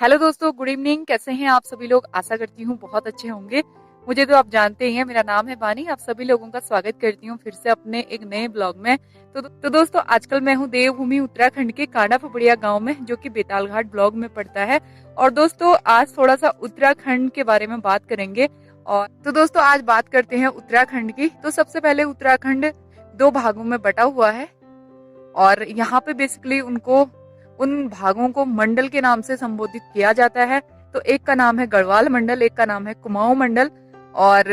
Hello दोस्तों, good evening. कैसे हैं आप सभी लोग? आशा करती हूँ बहुत अच्छे होंगे। मुझे तो आप जानते ही हैं, मेरा नाम है बानी। आप सभी लोगों का स्वागत करती हूँ फिर से अपने एक नए ब्लॉग में। तो दोस्तों, आजकल मैं हूँ देवभूमि उत्तराखंड के कांडा फपड़िया गांव में, जो कि बेताल घाट ब्लॉक में पड़ता है। और दोस्तों, आज थोड़ा सा उत्तराखंड के बारे में बात करेंगे। और तो दोस्तों, आज बात करते हैं उत्तराखंड की। तो सबसे पहले उत्तराखंड दो भागों में बटा हुआ है और यहाँ पे बेसिकली उनको उन भागों को मंडल के नाम से संबोधित किया जाता है। तो एक का नाम है गढ़वाल मंडल, एक का नाम है कुमाऊं मंडल। और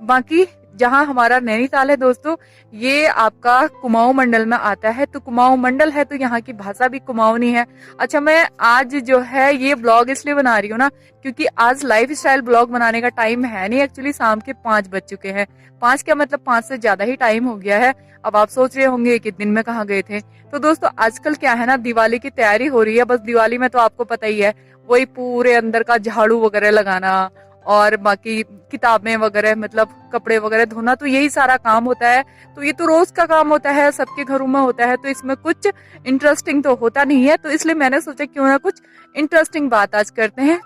बाकी जहाँ हमारा नैनीताल है दोस्तों, ये आपका कुमाऊं मंडल में आता है। तो कुमाऊं मंडल है तो यहाँ की भाषा भी कुमाऊनी है। अच्छा, मैं आज जो है ये ब्लॉग इसलिए बना रही हूँ ना, क्योंकि आज लाइफ स्टाइल ब्लॉग बनाने का टाइम है नहीं। एक्चुअली शाम के 5 बज चुके हैं। 5 क्या मतलब 5 से ज्यादा ही टाइम हो गया है। अब आप सोच रहे होंगे कि दिन में कहाँ गए थे। तो दोस्तों, आजकल क्या है ना, दिवाली की तैयारी हो रही है। बस दिवाली में तो आपको पता ही है, वही पूरे अंदर का झाड़ू वगैरह लगाना और बाकी किताबें वगैरह मतलब कपड़े वगैरह धोना, तो यही सारा काम होता है। तो ये तो रोज का काम होता है, सबके घरों में होता है। तो इसमें कुछ इंटरेस्टिंग तो होता नहीं है। तो इसलिए मैंने सोचा क्यों ना कुछ इंटरेस्टिंग बात आज करते हैं।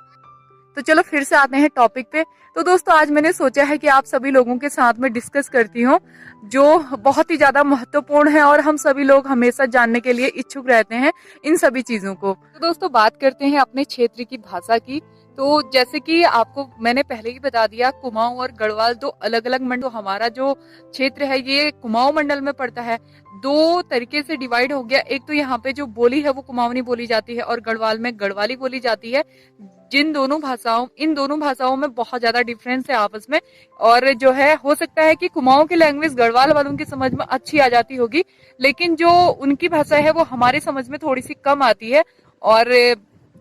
तो चलो फिर से आते हैं टॉपिक पे। तो दोस्तों, आज मैंने सोचा है कि आप सभी लोगों के साथ में डिस्कस करती हूँ, जो बहुत ही ज्यादा महत्वपूर्ण है और हम सभी लोग हमेशा जानने के लिए इच्छुक रहते हैं इन सभी चीजों को। तो दोस्तों, बात करते हैं अपने क्षेत्र की भाषा की। तो जैसे कि आपको मैंने पहले ही बता दिया, कुमाऊं और गढ़वाल दो अलग अलग मंडल। हमारा जो क्षेत्र है ये कुमाऊं मंडल में पड़ता है। दो तरीके से डिवाइड हो गया। एक तो यहाँ पे जो बोली है वो कुमाऊनी बोली जाती है और गढ़वाल में गढ़वाली बोली जाती है। इन दोनों भाषाओं में बहुत ज्यादा डिफरेंस है आपस में। और जो है, हो सकता है कि कुमाऊं की लैंग्वेज गढ़वाल वालों की समझ में अच्छी आ जाती होगी, लेकिन जो उनकी भाषा है वो हमारे समझ में थोड़ी सी कम आती है। और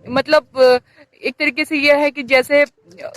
मतलब एक तरीके से यह है कि जैसे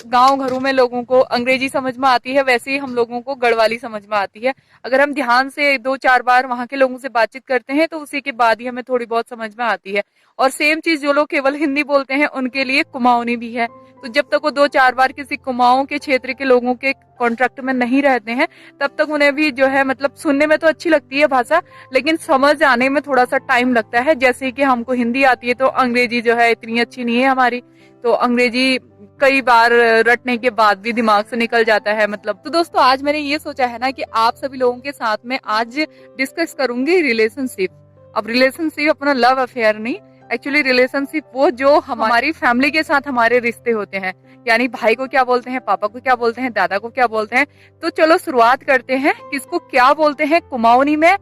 गांव घरों में लोगों को अंग्रेजी समझ में आती है, वैसे ही हम लोगों को गढ़वाली समझ में आती है। अगर हम ध्यान से 2-4 बार वहां के लोगों से बातचीत करते हैं तो उसी के बाद ही हमें थोड़ी बहुत समझ में आती है। और सेम चीज जो लोग केवल हिंदी बोलते हैं उनके लिए कुमाऊनी भी है। तो जब तक वो 2-4 बार किसी कुमाऊं के क्षेत्र के लोगों के कॉन्ट्रैक्ट में नहीं रहते हैं, तब तक उन्हें भी जो है मतलब सुनने में तो अच्छी लगती है भाषा, लेकिन समझ आने में थोड़ा सा टाइम लगता है। जैसे कि हमको हिंदी आती है तो अंग्रेजी जो है इतनी अच्छी नहीं है हमारी। तो अंग्रेजी कई बार रटने के बाद भी दिमाग से निकल जाता है मतलब। तो दोस्तों, आज मैंने ये सोचा है ना कि आप सभी लोगों के साथ में आज डिस्कस करूंगी रिलेशनशिप। अब रिलेशनशिप अपना लव अफेयर नहीं, एक्चुअली रिलेशनशिप वो जो हमारी फैमिली के साथ हमारे रिश्ते होते हैं। यानी भाई को क्या बोलते हैं, पापा को क्या बोलते हैं, दादा को क्या बोलते हैं। तो चलो शुरुआत करते हैं, किसको क्या बोलते हैं कुमाऊनी में,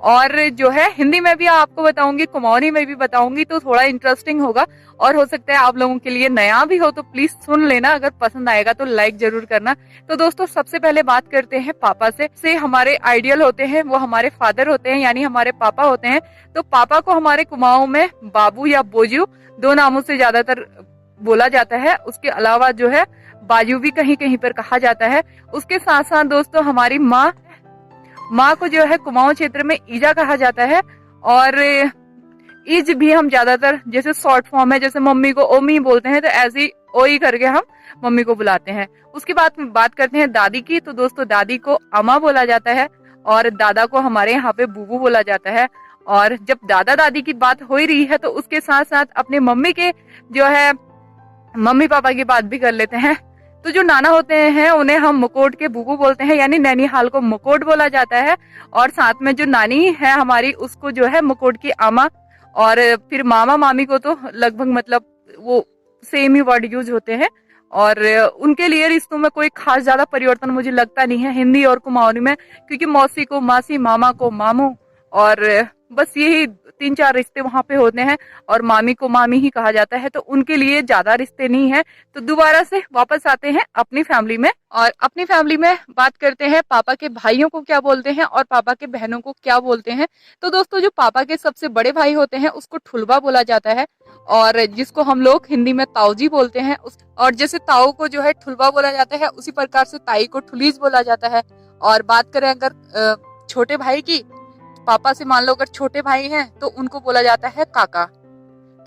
और जो है हिंदी में भी आपको बताऊंगी, कुमाऊनी में भी बताऊंगी। तो थोड़ा इंटरेस्टिंग होगा और हो सकता है आप लोगों के लिए नया भी हो। तो प्लीज सुन लेना, अगर पसंद आएगा तो लाइक जरूर करना। तो दोस्तों, सबसे पहले बात करते हैं पापा से हमारे आइडियल होते हैं, वो हमारे फादर होते हैं, यानी हमारे पापा होते हैं। तो पापा को हमारे कुमाऊं में बाबू या बोजू दो नामों से ज्यादातर बोला जाता है। उसके अलावा जो है बाजू भी कहीं कहीं पर कहा जाता है। उसके साथ साथ दोस्तों, हमारी माँ को जो है कुमाऊं क्षेत्र में ईजा कहा जाता है। और ईज भी हम ज्यादातर जैसे शॉर्ट फॉर्म है, जैसे मम्मी को ओमी बोलते हैं, तो ऐसी ओई करके हम मम्मी को बुलाते हैं। उसके बाद बात करते हैं दादी की। तो दोस्तों, दादी को अम्मा बोला जाता है और दादा को हमारे यहाँ पे बूबू बोला जाता है। और जब दादा दादी की बात हो ही रही है तो उसके साथ साथ अपने मम्मी के जो है मम्मी पापा की बात भी कर लेते हैं। तो जो नाना होते हैं उन्हें हम मुकोट के बूबू बोलते हैं, यानी नैनीहाल को मुकोट बोला जाता है। और साथ में जो नानी है हमारी, उसको जो है मुकोट की आमा। और फिर मामा मामी को तो लगभग मतलब वो सेम ही वर्ड यूज होते हैं। और उनके लिए रिश्तों में कोई खास ज्यादा परिवर्तन मुझे लगता नहीं है हिंदी और कुमाऊनी में, क्योंकि मौसी को मासी, मामा को मामू, और बस यही 3-4 रिश्ते वहां पे होते हैं। और मामी को मामी ही कहा जाता है, तो उनके लिए ज्यादा रिश्ते नहीं है। तो दोबारा से वापस आते हैं अपनी फैमिली में, और अपनी फैमिली में बात करते हैं पापा के भाइयों को क्या बोलते हैं और पापा के बहनों को क्या बोलते हैं। तो दोस्तों, जो पापा के सबसे बड़े भाई होते हैं उसको ठुलबा बोला जाता है, और जिसको हम लोग हिंदी में ताऊजी बोलते हैं। और जैसे ताऊ को जो है ठुलबा बोला जाता है, उसी प्रकार से ताई को ठुलीज बोला जाता है। और बात करें अगर छोटे भाई की, पापा से मान लो अगर छोटे भाई हैं तो उनको बोला जाता है काका।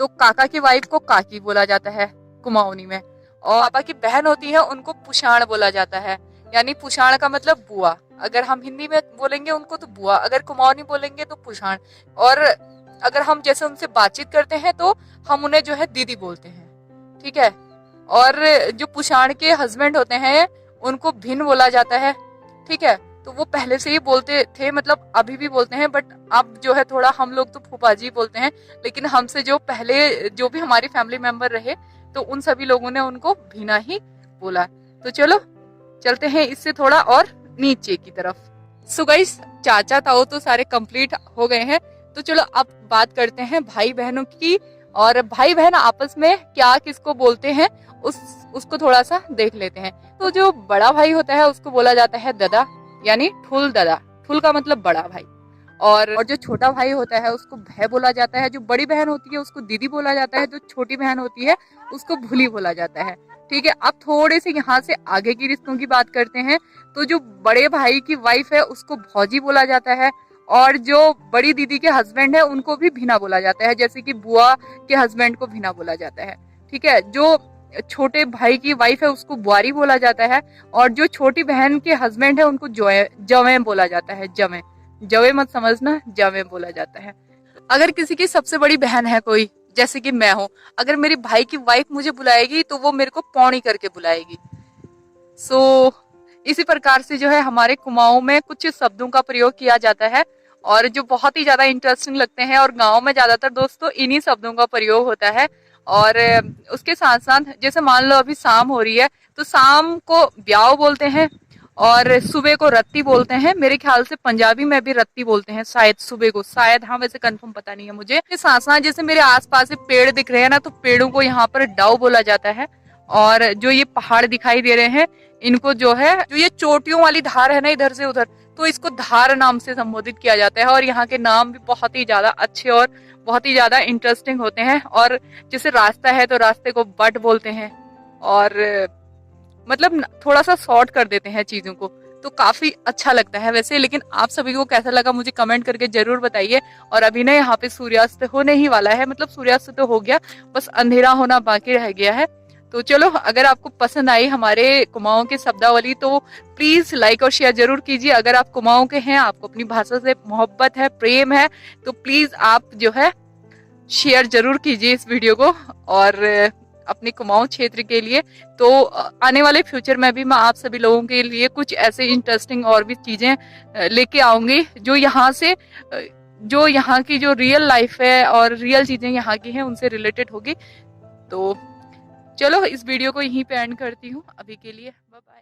तो काका की वाइफ को काकी बोला जाता है कुमाऊनी में। और पापा की बहन होती है उनको पुषाण बोला जाता है, यानी पुषाण का मतलब बुआ। अगर हम हिंदी में बोलेंगे उनको तो बुआ, अगर कुमाऊनी बोलेंगे तो पुषाण। और अगर हम जैसे उनसे बातचीत करते हैं तो हम उन्हें जो है दीदी बोलते हैं। ठीक है। और जो पुषाण के हस्बैंड होते हैं उनको भिन बोला जाता है, ठीक है। तो वो पहले से ही बोलते थे, मतलब अभी भी बोलते हैं, बट अब जो है थोड़ा हम लोग तो फूफाजी बोलते हैं, लेकिन हमसे जो पहले जो भी हमारी फैमिली मेंबर रहे तो उन सभी लोगों ने उनको भीना ही बोला। तो चलो चलते हैं इससे थोड़ा और नीचे की तरफ। सो गाइस, चाचा ताऊ तो सारे कंप्लीट हो गए हैं, तो चलो अब बात करते हैं भाई बहनों की। और भाई बहन आपस में क्या किसको बोलते हैं उसको थोड़ा सा देख लेते हैं। तो जो बड़ा भाई होता है उसको बोला जाता है दादा, यानी ठुल दादा। ठुल का मतलब बड़ा भाई। और जो छोटा भाई होता है उसको भै बोला जाता है। जो बड़ी बहन होती है उसको दीदी बोला जाता है। जो छोटी बहन होती है उसको भूली बोला जाता है, ठीक है। अब थोड़े से यहाँ से आगे की रिश्तों की बात करते हैं। तो जो बड़े भाई की वाइफ है उसको भौजी बोला जाता है, और जो बड़ी दीदी के हस्बैंड है उनको भी भीना बोला जाता है, जैसे कि बुआ के हस्बैंड को भीना बोला जाता है, ठीक है। जो छोटे भाई की वाइफ है उसको बुआरी बोला जाता है, और जो छोटी बहन के हस्बैंड है उनको जवे बोला जाता है। जवे जवे मत समझना, जवे बोला जाता है। अगर किसी की सबसे बड़ी बहन है कोई, जैसे कि मैं हूँ, अगर मेरी भाई की वाइफ मुझे बुलाएगी तो वो मेरे को पौनी करके बुलाएगी। सो इसी प्रकार से जो है हमारे कुमाऊं में कुछ शब्दों का प्रयोग किया जाता है, और जो बहुत ही ज्यादा इंटरेस्टिंग लगते हैं। और गांव में ज्यादातर दोस्तों इन्हीं शब्दों का प्रयोग होता है। और उसके साथ साथ जैसे मान लो अभी शाम हो रही है तो शाम को ब्याह बोलते हैं, और सुबह को रत्ती बोलते हैं। मेरे ख्याल से पंजाबी में भी रत्ती बोलते हैं शायद सुबह को, शायद, हाँ वैसे कंफर्म पता नहीं है मुझे। इसके साथ साथ जैसे मेरे आसपास से पेड़ दिख रहे हैं ना, तो पेड़ों को यहाँ पर डाव बोला जाता है। और जो ये पहाड़ दिखाई दे रहे हैं इनको जो है, जो ये चोटियों वाली धार है ना इधर से उधर, तो इसको धार नाम से संबोधित किया जाता है। और यहाँ के नाम भी बहुत ही ज्यादा अच्छे और बहुत ही ज्यादा इंटरेस्टिंग होते हैं। और जैसे रास्ता है तो रास्ते को बट बोलते हैं, और मतलब थोड़ा सा शॉर्ट कर देते हैं चीजों को, तो काफी अच्छा लगता है वैसे। लेकिन आप सभी को कैसा लगा मुझे कमेंट करके जरूर बताइए। और अभी ना यहाँ पे सूर्यास्त होने ही वाला है, मतलब सूर्यास्त तो हो गया, बस अंधेरा होना बाकी रह गया है। तो चलो, अगर आपको पसंद आई हमारे कुमाऊं की शब्दावली तो प्लीज लाइक और शेयर जरूर कीजिए। अगर आप कुमाऊं के हैं, आपको अपनी भाषा से मोहब्बत है, प्रेम है, तो प्लीज आप जो है शेयर जरूर कीजिए इस वीडियो को, और अपने कुमाऊं क्षेत्र के लिए। तो आने वाले फ्यूचर में भी मैं आप सभी लोगों के लिए कुछ ऐसे इंटरेस्टिंग और भी चीजें लेके आऊंगी, जो यहाँ से जो यहाँ की जो रियल लाइफ है और रियल चीजें यहाँ की हैं उनसे रिलेटेड होगी। तो चलो इस वीडियो को यहीं पे एंड करती हूँ अभी के लिए। Bye bye.